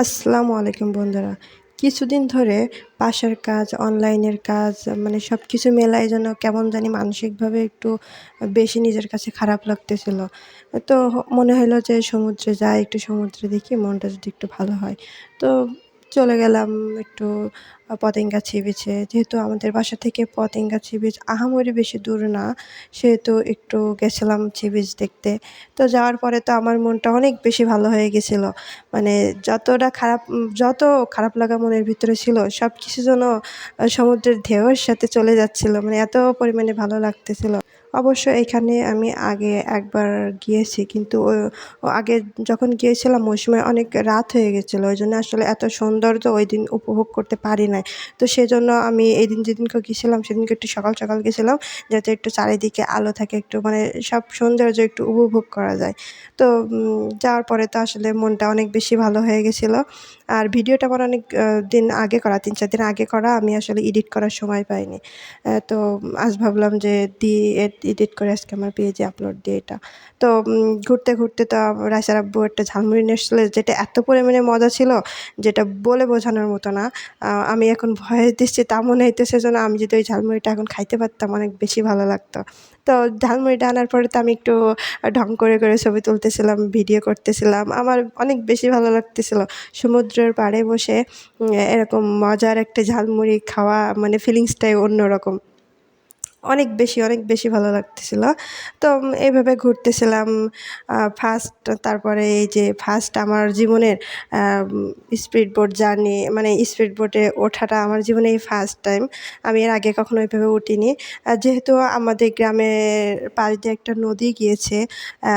আসসালামু আলাইকুম বন্ধুরা। কিছুদিন ধরে বাসার কাজ, অনলাইনের কাজ মানে সবকিছু মেলায় যেন কেমন জানি মানসিকভাবে একটু বেশি নিজের কাছে খারাপ লাগতেছিল। তো মনে হলো যে সমুদ্রে যাই, একটু সমুদ্রে দেখি মনটা যদি একটু ভালো হয়। তো চলে গেলাম একটু পতেঙ্গা সি বিচে। যেহেতু আমাদের বাসা থেকে পতেঙ্গা সি বিচ আহামরি বেশি দূর না, সেহেতু একটু গেছিলাম সি বিচ দেখতে। তো যাওয়ার পরে তো আমার মনটা অনেক বেশি ভালো হয়ে গেছিল। মানে যত খারাপ লাগা মনের ভিতরে ছিল সবকিছু যেন সমুদ্রের ঢেউয়ের সাথে চলে যাচ্ছিল। মানে এত পরিমাণে ভালো লাগতেছিল। অবশ্য এখানে আমি আগে একবার গিয়েছি, কিন্তু আগে যখন গিয়েছিলাম ওই সময় অনেক রাত হয়ে গেছিলো। ওইজন্য আসলে এত সৌন্দর্য ওইদিন উপভোগ করতে পারি নাই। তো সেজন্য আমি এইদিন যেদিনকে গেছিলাম সেদিনকে একটু সকাল সকাল গেছিলাম, যাতে একটু চারিদিকে আলো থাকে, একটু মানে সব সৌন্দর্য একটু উপভোগ করা যায়। তো যাওয়ার পরে তো আসলে মনটা অনেক বেশি ভালো হয়ে গেছিলো। আর ভিডিওটা আমার অনেক দিন আগে করা, ৩-৪ দিন আগে করা। আমি আসলে এডিট করার সময় পাইনি। তো আজ ভাবলাম যে এডিট করে আজকে আমার পেজে আপলোড দিই এটা। তো ঘুরতে ঘুরতে তো রাইসার আব্বু একটা ঝালমুড়ি নিয়ে এসেছিল, যেটা এত পরিমাণে মজা ছিল যেটা বলে বোঝানোর মতো না। আমি এখন ভয়েস দিচ্ছি, তা মনে হইতেছে যেন আমি যদি ওই ঝালমুড়িটা এখন খাইতে পারতাম অনেক বেশি ভালো লাগতো। তো ঝালমুড়িটা আনার পরে তো আমি একটু ঢং করে করে ছবি তুলতেছিলাম, ভিডিও করতেছিলাম। আমার অনেক বেশি ভালো লাগতেছিল সমুদ্রের পাড়ে বসে এরকম মজার একটা ঝালমুড়ি খাওয়া, মানে ফিলিংসটাই অন্যরকম। অনেক বেশি ভালো লাগতেছিল। তো এইভাবে ঘুরতেছিলাম। তারপরে এই যে ফার্স্ট আমার জীবনের স্পিড বোট জার্নি, মানে স্পিড বোটে ওঠাটা আমার জীবনে এই ফার্স্ট টাইম। আমি এর আগে কখনো এভাবে উঠিনি। যেহেতু আমাদের গ্রামের পাশ দিয়ে একটা নদী গিয়েছে, আ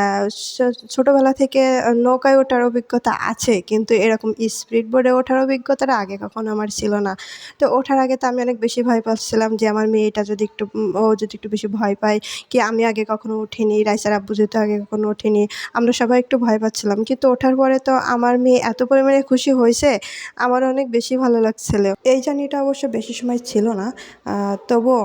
ছ ছোটবেলা থেকে নৌকায় ওঠার অভিজ্ঞতা আছে, কিন্তু এরকম স্পিড বোটে ওঠার অভিজ্ঞতাটা আগে কখনো আমার ছিল না। তো ওঠার আগে তো আমি অনেক বেশি ভয় পাচ্ছিলাম যে আমার মেয়েটা যদি একটু ও যদি একটু বেশি ভয় পায়, কি আমি আগে কখনো উঠিনি, রাইসার আব্বু যেহেতু আগে কখনো ওঠেনি, আমরা সবাই একটু ভয় পাচ্ছিলাম। কিন্তু ওঠার পরে তো আমার মেয়ে এত পরিমাণে খুশি হয়েছে, আমার অনেক বেশি ভালো লাগছিল। এই জার্নিটা অবশ্য বেশি সময় ছিল না। তবুও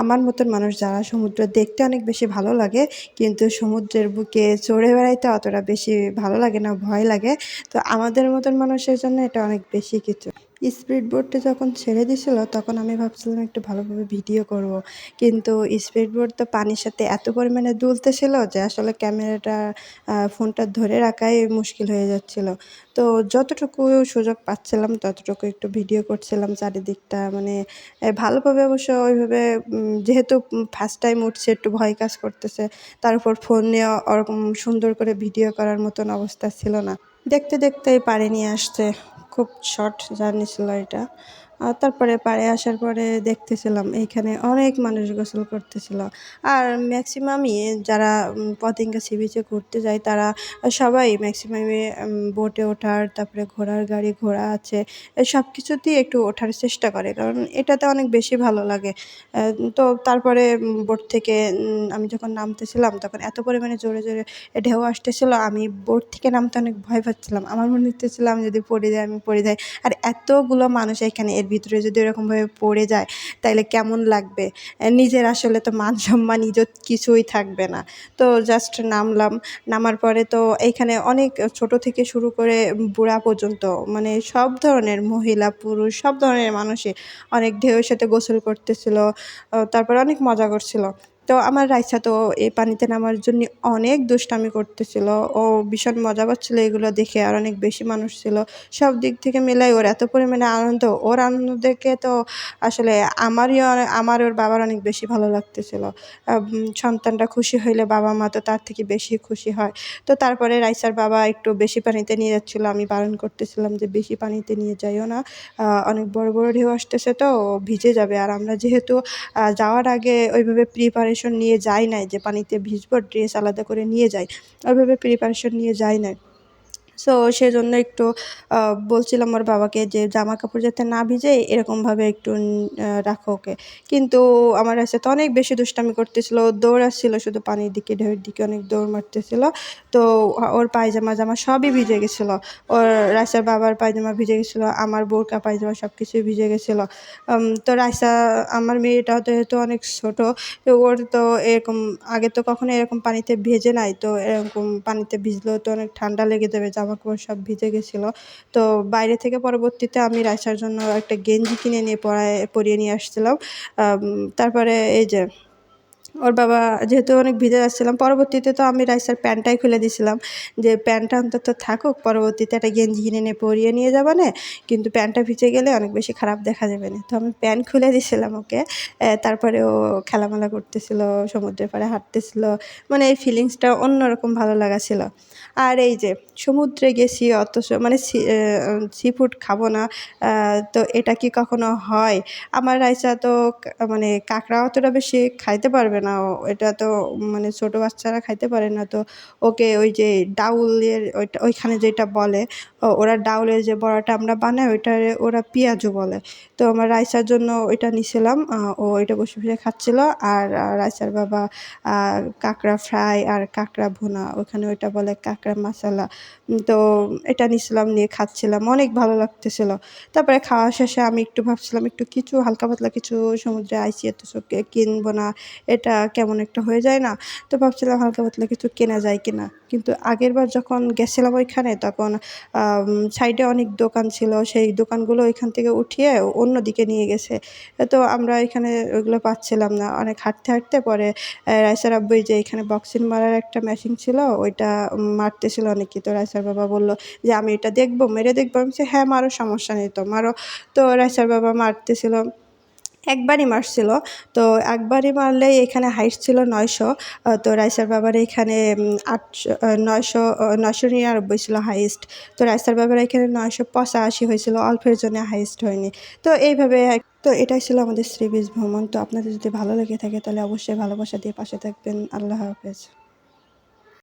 আমার মতন মানুষ যারা সমুদ্র দেখতে অনেক বেশি ভালো লাগে, কিন্তু সমুদ্রের বুকে চড়ে বেড়াইতে অতটা বেশি ভালো লাগে না, ভয় লাগে। তো আমাদের মতন মানুষের জন্য এটা অনেক বেশি কিছু। স্পিড বোটটা যখন ছেড়ে দিছিল তখন আমি ভাবছিলাম একটু ভালোভাবে ভিডিও করব, কিন্তু স্পিড বোট তো পানির সাথে এত পরিমাণে দুলতেছিল যে আসলে ক্যামেরাটা ফোনটা ধরে রাখাই মুশকিল হয়ে যাচ্ছিল। তো যতটুকু সুযোগ পাচ্ছিলাম ততটুকু একটু ভিডিও করছিলাম চারিদিকটা, মানে ভালোভাবে অবশ্য ওইভাবে যেহেতু ফার্স্ট টাইম উঠছি একটু ভয় কাজ করতেছে। তার উপর ফোন নিয়ে ওরকম সুন্দর করে ভিডিও করার মতন অবস্থা ছিল না। দেখতে দেখতেই পাড়ে নিয়ে আসছে। খুব শর্ট জার্নি ছিল এটা। তারপরে পাড়ে আসার পরে দেখতেছিলাম এইখানে অনেক মানুষ গোসল করতেছিল। আর ম্যাক্সিমামই যারা পতেঙ্গা সি বিচে ঘুরতে যায় তারা সবাই ম্যাক্সিমামই বোটে ওঠার, তারপরে ঘোড়ার গাড়ি ঘোড়া আছে, সবকিছুতেই একটু ওঠার চেষ্টা করে। কারণ এটাতে অনেক বেশি ভালো লাগে। তো তারপরে বোট থেকে আমি যখন নামতেছিলাম তখন এত পরিমাণে জোরে জোরে ঢেউ আসতেছিল, আমি বোট থেকে নামতে অনেক ভয় পাচ্ছিলাম। আমার মনে হইতেছিল আমি যদি পড়ে যাই, আমি পড়ে যাই। আর এতগুলো মানুষ এখানে, এর ভিতরে যদি এরকমভাবে পড়ে যায় তাইলে কেমন লাগবে? নিজের আসলে তো মান-সম্মান, ইজ্জত কিছুই থাকবে না। তো জাস্ট নামলাম। নামার পরে তো এইখানে অনেক ছোট থেকে শুরু করে বুড়া পর্যন্ত, মানে সব ধরনের মহিলা, পুরুষ সব ধরনের মানুষই অনেক ঢেউয়ের সাথে গোসল করতেছিল। তারপরে অনেক মজা করছিল। তো আমার রাইসা তো এই পানিতে নামার জন্য অনেক দুষ্টামি করতেছিল। ও ভীষণ মজা পাচ্ছিল এগুলো দেখে, আর অনেক বেশি মানুষ ছিল। সব দিক থেকে মিলাই ওর এত পরিমাণে আনন্দ, ওর আনন্দ দেখে তো আসলে আমার ওর বাবার অনেক বেশি ভালো লাগতেছিল। সন্তানরা খুশি হইলে বাবা-মা তো তার থেকে বেশি খুশি হয়। তো তারপরে রাইসার বাবা একটু বেশি পানিতে নিয়ে যাচ্ছিল। আমি বারণ করতেছিলাম যে, "বেশি পানিতে নিয়ে যাইও না। অনেক বড়, বড় ঢেউ আসতেছে তো ও ভিজে যাবে।" আর আমরা যেহেতু যাওয়ার আগে ওইভাবে প্রিপারেশন নিয়ে যাই নাই যে পানিতে ভিজবো, ড্রেস আলাদা করে নিয়ে যাই। ওইভাবে প্রিপারেশন নিয়ে যাই নাই। সো সেজন্য একটু বলছিলাম ওর বাবাকে যে জামাকাপড় যাতে না ভিজে এরকমভাবে একটু রাখো ওকে। কিন্তু আমার রাইসা তো অনেক বেশি দুষ্টামি করতেছিল, দৌড়াচ্ছিল শুধু পানির দিকে, ঢেউয়ের দিকে অনেক দৌড় মারতেছিল। তো ওর পায়জামা সবই ভিজে গেছিলো। ওর রাইসার বাবার পায়জামা ভিজে গেছিলো, আমার বোরকা পায়জামা সবকিছুই ভিজে গেছিলো। তো রাইসা, আমার মেয়েটা যেহেতু অনেক ছোট, তো ওর তো এরকম আগে তো কখনো এরকম পানিতে ভেজে নাই। তো এরকম পানিতে ভিজলেও তো অনেক ঠান্ডা লেগে যাবে, জামা জামাকাপড় সব ভিজে গেছিলো। তো বাইরে থেকে পরবর্তীতে আমি রাইসার জন্য একটা গেঞ্জি কিনে নিয়ে পরিয়ে নিয়ে আসছিলাম। তারপরে এই যে ওর বাবা যেহেতু অনেক ভিজে যাচ্ছিলাম, পরবর্তীতে তো আমি রাইসার প্যান্টটাই খুলে দিছিলাম যে, "প্যান্টটা অন্তত থাকুক, পরবর্তীতে একটা গেঞ্জি কিনে এনে পরিয়ে নিয়ে যাবানে, কিন্তু প্যান্টটা ভিজে গেলে অনেক বেশি খারাপ দেখা যাবেনে।" তো আমি প্যান্ট খুলে দিছিলাম ওকে। তারপরে ও খেলামেলা করতেছিল, সমুদ্রের পাড়ে হাঁটতেছিল। মানে এই ফিলিংসটা অন্যরকম ভালো লাগা ছিল। আর এই যে সমুদ্রে গেছি অথচ মানে সি-ফুড খাবো না, তো এটা কি কখনো হয়? আমার রাইসা তো মানে কাঁকড়া অতটা বেশি খাইতে পারবে না। এটা তো মানে ছোট বাচ্চারা খাইতে পারে না। তো ওকে ওই যে ডাউলের ওইখানে যেটা বলে, ওরা ডাউলের যে বড়াটা আমরা বানাই ওইটারে ওরা পিঁয়াজু বলে। তো আমার রাইসার জন্য ওইটা নিছিলাম। ও ওইটা বসে, বসে খাচ্ছিল। আর রাইসার বাবা আ কাঁকড়া ফ্রাই আর কাঁকড়া ভুনা, ওখানে ওইটা বলে কাঁকড়া মাসালা। তো এটা নিছিলাম, নিয়ে খাচ্ছিলাম। অনেক ভালো লাগতেছিল। তারপরে খাওয়া শেষে আমি একটু ভাবছিলাম একটু কিছু হালকা পাতলা কিছু সমুদ্রে আইছি অথচ কিনবো না। এটা কেমন একটা হয়ে যায় না? তো ভাবছিলাম হালকা পাতলা কিছু কেনা যায় কিনা? কিন্তু আগেরবার যখন গেছিলাম ওইখানে তখন সাইডে অনেক দোকান ছিল। সেই দোকানগুলো ওইখান থেকে উঠিয়ে অন্যদিকে নিয়ে গেছে। তো আমরা এখানে ওইগুলো পাচ্ছিলাম না। অনেক হাঁটতে, হাঁটতে পরে রাইসার আব্বু এই যে এখানে বক্সিং মারার একটা মেশিন ছিল ওইটা মারতেছিল অনেকে। তো রাইসার বাবা বলল যে, "আমি এটা দেখবো, মেরে দেখবো?" আমি বলছি, "হ্যাঁ, মারো, সমস্যা নেই তো, মারো।" তো রাইসার বাবা মারতেছিল। একবারই মারছিল। তো একবারই মারলেই এখানে হাইয়েস্ট ছিল ৯০০। তো রাইসার বাবার এখানে ৯৯৯ ছিল হাইয়েস্ট। তো রাইসার বাবার এখানে ৯৮৫ হয়েছিল, অল্পের জন্য হাইয়েস্ট হয়নি। তো এইভাবে তো এটাই ছিল আমাদের সী বিচ ভ্রমণ। তো আপনাদের যদি ভালো লেগে থাকে তাহলে অবশ্যই ভালোবাসা দিয়ে পাশে থাকবেন। আল্লাহ হাফেজ।